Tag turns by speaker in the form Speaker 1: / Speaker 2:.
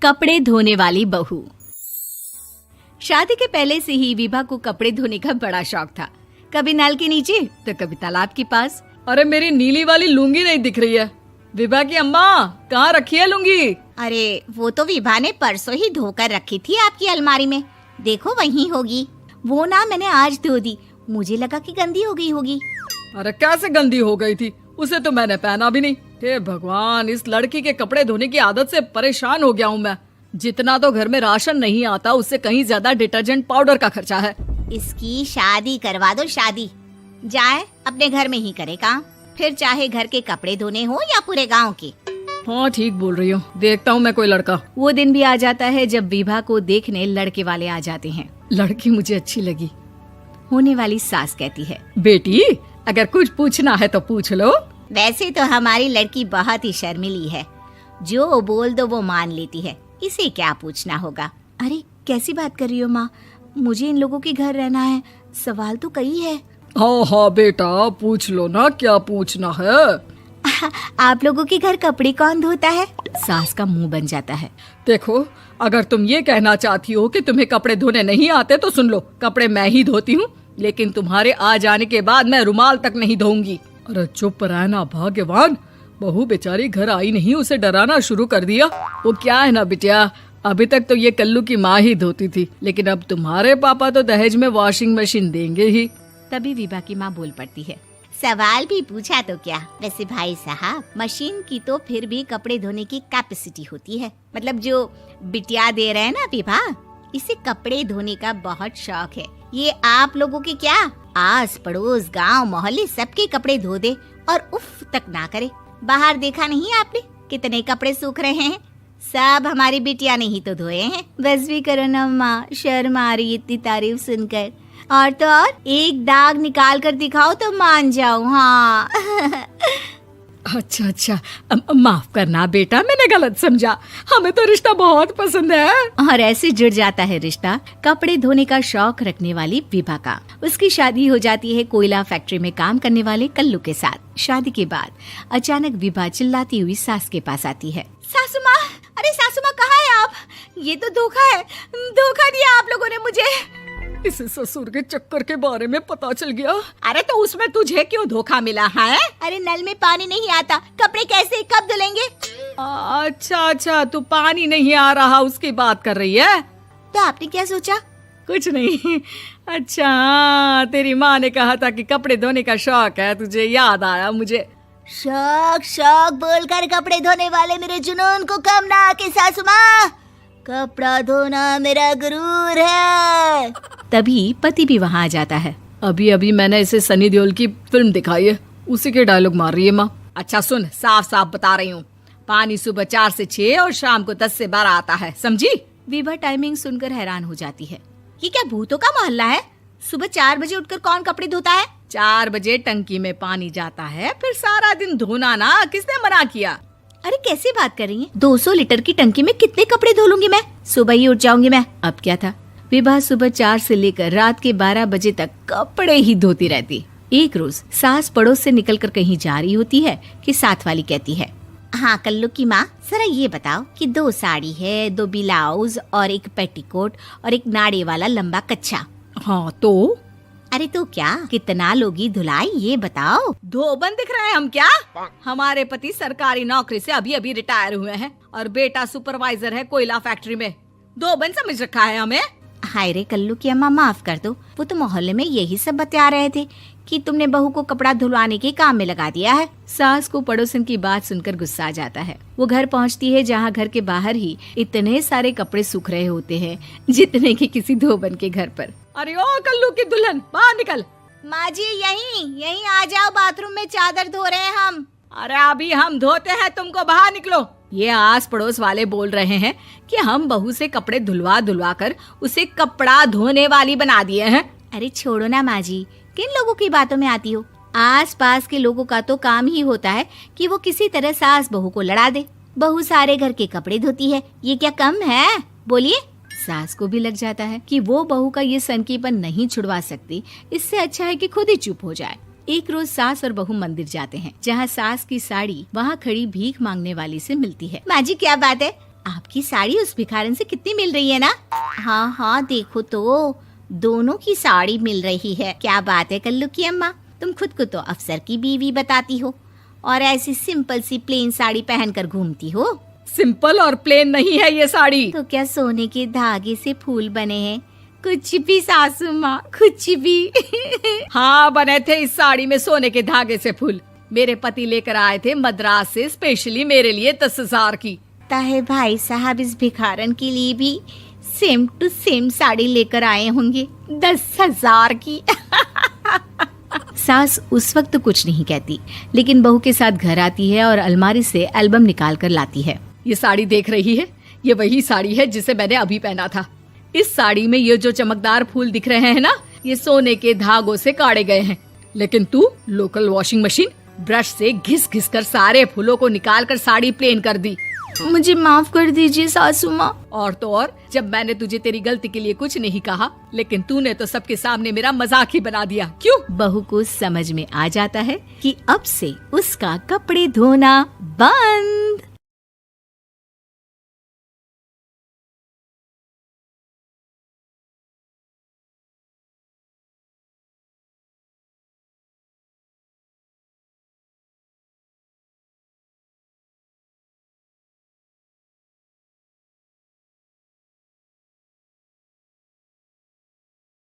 Speaker 1: कपड़े धोने वाली बहू। शादी के पहले से ही विभा को कपड़े धोने का बड़ा शौक था। कभी नल के नीचे तो कभी तालाब के पास।
Speaker 2: अरे मेरी नीली वाली लुंगी नहीं दिख रही है। विभा की अम्मा, कहाँ रखी है लुंगी?
Speaker 3: अरे वो तो विभा ने परसों ही धोकर रखी थी आपकी अलमारी में, देखो वहीं होगी। वो ना मैंने आज धो दी, मुझे लगा कि गंदी हो गई होगी।
Speaker 2: अरे कैसे गंदी हो गई थी? उसे तो मैंने पहना भी नहीं। हे भगवान, इस लड़की के कपड़े धोने की आदत से परेशान हो गया हूँ मैं। जितना तो घर में राशन नहीं आता, उससे कहीं ज्यादा डिटर्जेंट पाउडर का खर्चा है।
Speaker 3: इसकी शादी करवा दो, शादी जाए अपने घर में ही करे काम, फिर चाहे घर के कपड़े धोने हो या पूरे गांव के।
Speaker 2: हाँ ठीक बोल रही हूँ, देखता हूँ मैं कोई लड़का।
Speaker 1: वो दिन भी आ जाता है जब विभा को देखने लड़के वाले आ जाते हैं।
Speaker 2: लड़की मुझे अच्छी लगी।
Speaker 1: होने वाली सास कहती है,
Speaker 2: बेटी अगर कुछ पूछना है तो पूछ लो।
Speaker 3: वैसे तो हमारी लड़की बहुत ही शर्मीली है, जो बोल दो वो मान लेती है, इसे क्या पूछना होगा।
Speaker 1: अरे कैसी बात कर रही हो माँ, मुझे इन लोगों के घर रहना है, सवाल तो कई है।
Speaker 2: हाँ हाँ बेटा, पूछ लो ना, क्या पूछना है।
Speaker 1: आप लोगों के घर कपड़े कौन धोता है? सास का मुंह बन जाता है।
Speaker 2: देखो, अगर तुम ये कहना चाहती हो कि तुम्हें कपड़े धोने नहीं आते तो सुन लो, कपड़े मैं ही धोती हूँ, लेकिन तुम्हारे आ जाने के बाद मैं रुमाल तक नहीं धोऊंगी। अरे चुप रहना भाग्यवान, बहू बेचारी घर आई नहीं, उसे डराना शुरू कर दिया। वो क्या है ना बिटिया, अभी तक तो ये कल्लू की माँ ही धोती थी, लेकिन अब तुम्हारे पापा तो दहेज में वॉशिंग मशीन देंगे ही।
Speaker 1: तभी विभा की माँ बोल पड़ती है,
Speaker 3: सवाल भी पूछा तो क्या। वैसे भाई साहब, मशीन की तो फिर भी कपड़े धोने की कैपेसिटी होती है। मतलब जो बिटिया दे रहे हैं ना विभा, इसे कपड़े धोने का बहुत शौक है। ये आप लोगों के क्या, आस पड़ोस गांव मोहल्ले सबके कपड़े धो दे और उफ तक ना करे। बाहर देखा नहीं आपने कितने कपड़े सूख रहे हैं? सब हमारी बिटिया ने ही तो धोए हैं।
Speaker 1: बस भी करो ना माँ, शर्म आ रही इतनी तारीफ सुनकर। और तो और एक दाग निकाल कर दिखाओ तो मान जाऊं। हाँ
Speaker 2: अच्छा, माफ करना बेटा, मैंने गलत समझा। हमें तो रिश्ता बहुत पसंद है।
Speaker 1: और ऐसे जुड़ जाता है रिश्ता कपड़े धोने का शौक रखने वाली विभा का। उसकी शादी हो जाती है कोयला फैक्ट्री में काम करने वाले कल्लू के साथ। शादी के बाद अचानक विभा चिल्लाती हुई सास के पास आती है।
Speaker 3: सासू माँ, अरे सासू माँ कहाँ है आप? ये तो धोखा है, धोखा दिया आप लोगों ने मुझे।
Speaker 2: इसे ससुर के चक्कर के बारे में पता चल गया।
Speaker 3: अरे तो उसमें तुझे क्यों धोखा मिला है? अरे नल में पानी नहीं आता, कपड़े कैसे कब धुलेंगे?
Speaker 2: अच्छा, तू पानी नहीं आ रहा उसकी बात कर रही है।
Speaker 3: तो आपने क्या सोचा?
Speaker 2: कुछ नहीं। अच्छा, तेरी माँ ने कहा था कि कपड़े धोने का शौक है तुझे, याद आया मुझे।
Speaker 3: शौक बोलकर कपड़े धोने वाले मेरे जुनून को कम ना आके सासू माँ, कपड़ा धोना मेरा गुरूर है।
Speaker 1: तभी पति भी वहाँ आ जाता है।
Speaker 2: अभी मैंने इसे सनी देओल की फिल्म दिखाई है, उसी के डायलॉग मार रही है माँ। अच्छा सुन, साफ साफ बता रही हूँ, पानी सुबह 4 से 6 और शाम को 10 से 12 आता है, समझी?
Speaker 1: विभा टाइमिंग सुनकर हैरान हो जाती है।
Speaker 3: ये क्या भूतों का मोहल्ला है? सुबह 4 बजे उठकर कौन कपड़े धोता है?
Speaker 2: 4 बजे टंकी में पानी जाता है, फिर सारा दिन धोना ना, किसने मना किया?
Speaker 1: अरे कैसी बात कर रही हैं? 200 लीटर की टंकी में कितने कपड़े धो लूंगी मैं? सुबह ही उठ जाऊंगी मैं। अब क्या था, विभा सुबह 4 से लेकर रात के 12 बजे तक कपड़े ही धोती रहती। एक रोज सास पड़ोस से निकलकर कहीं जा रही होती है कि साथ वाली कहती है,
Speaker 3: हाँ कल्लू की माँ, जरा ये बताओ कि 2 साड़ी है, 2 ब्लाउज और एक पेटीकोट और एक नाड़े वाला लंबा कच्छा।
Speaker 2: हाँ तो?
Speaker 3: अरे तो क्या, कितना लोगी धुलाई ये बताओ।
Speaker 2: धोबन दिख रहे हैं हम क्या? हमारे पति सरकारी नौकरी से अभी रिटायर हुए हैं और बेटा सुपरवाइजर है कोयला फैक्ट्री में। धोबन समझ रखा है हमें?
Speaker 3: हाय रे कल्लू की अम्मा, माफ कर दो, वो तो मोहल्ले में यही सब बता रहे थे कि तुमने बहू को कपड़ा धुलवाने के काम में लगा दिया है।
Speaker 1: सास को पड़ोसन की बात सुनकर गुस्सा आ जाता है। वो घर पहुंचती है जहां घर के बाहर ही इतने सारे कपड़े सूख रहे होते हैं जितने कि किसी धोबन के घर पर।
Speaker 2: अरे ओ कल्लू की दुल्हन, बाहर निकल।
Speaker 3: माँ जी यहीं आ जाओ, बाथरूम में चादर धो रहे हैं हम।
Speaker 2: अरे अभी हम धोते हैं, तुमको बाहर निकलो। ये आस पड़ोस वाले बोल रहे हैं कि हम बहू से कपड़े धुलवा कर उसे कपड़ा धोने वाली बना दिए हैं।
Speaker 1: अरे छोड़ो ना माँ जी, किन लोगों की बातों में आती हो? आस पास के लोगों का तो काम ही होता है कि वो किसी तरह सास बहू को लड़ा दे। बहू सारे घर के कपड़े धोती है, ये क्या कम है? बोलिए। सास को भी लग जाता है कि वो बहू का ये सनकीपन नहीं छुड़वा सकती, इससे अच्छा है कि खुद ही चुप हो जाए। एक रोज सास और बहू मंदिर जाते हैं, जहाँ सास की साड़ी वहाँ खड़ी भीख मांगने वाली से मिलती है।
Speaker 3: माँ जी क्या बात है, आपकी साड़ी उस भिखारन से कितनी मिल रही है ना? हाँ हाँ देखो तो, दोनों की साड़ी मिल रही है। क्या बात है कल्लू की अम्मा, तुम खुद को तो अफसर की बीवी बताती हो और ऐसी सिंपल सी प्लेन साड़ी पहनकर घूमती हो।
Speaker 2: सिंपल और प्लेन नहीं है ये साड़ी।
Speaker 3: तो क्या सोने के धागे से फूल बने हैं? कुछ भी सासू माँ, कुछ भी।
Speaker 2: हाँ बने थे इस साड़ी में सोने के धागे से फूल। मेरे पति लेकर आए थे मद्रास से स्पेशली मेरे लिए 10,000 की।
Speaker 3: ताहे भाई साहब इस भिखारन के लिए भी सेम टू सेम साड़ी लेकर आए होंगे 10,000 की।
Speaker 1: सास उस वक्त तो कुछ नहीं कहती, लेकिन बहू के साथ घर आती है और अलमारी से एल्बम निकाल कर लाती है।
Speaker 2: ये साड़ी देख रही है, ये वही साड़ी है जिसे मैंने अभी पहना था। इस साड़ी में ये जो चमकदार फूल दिख रहे हैं ना, ये सोने के धागों से काढ़े गए हैं। लेकिन तू लोकल वॉशिंग मशीन ब्रश से घिस घिस कर सारे फूलों को निकाल कर साड़ी प्लेन कर दी।
Speaker 1: मुझे माफ कर दीजिए सासू माँ।
Speaker 2: और तो और, जब मैंने तुझे तेरी गलती के लिए कुछ नहीं कहा, लेकिन तूने तो सबके सामने मेरा मजाक ही बना दिया। क्यों?
Speaker 1: बहू को समझ में आ जाता है कि अब से उसका कपड़े धोना बंद।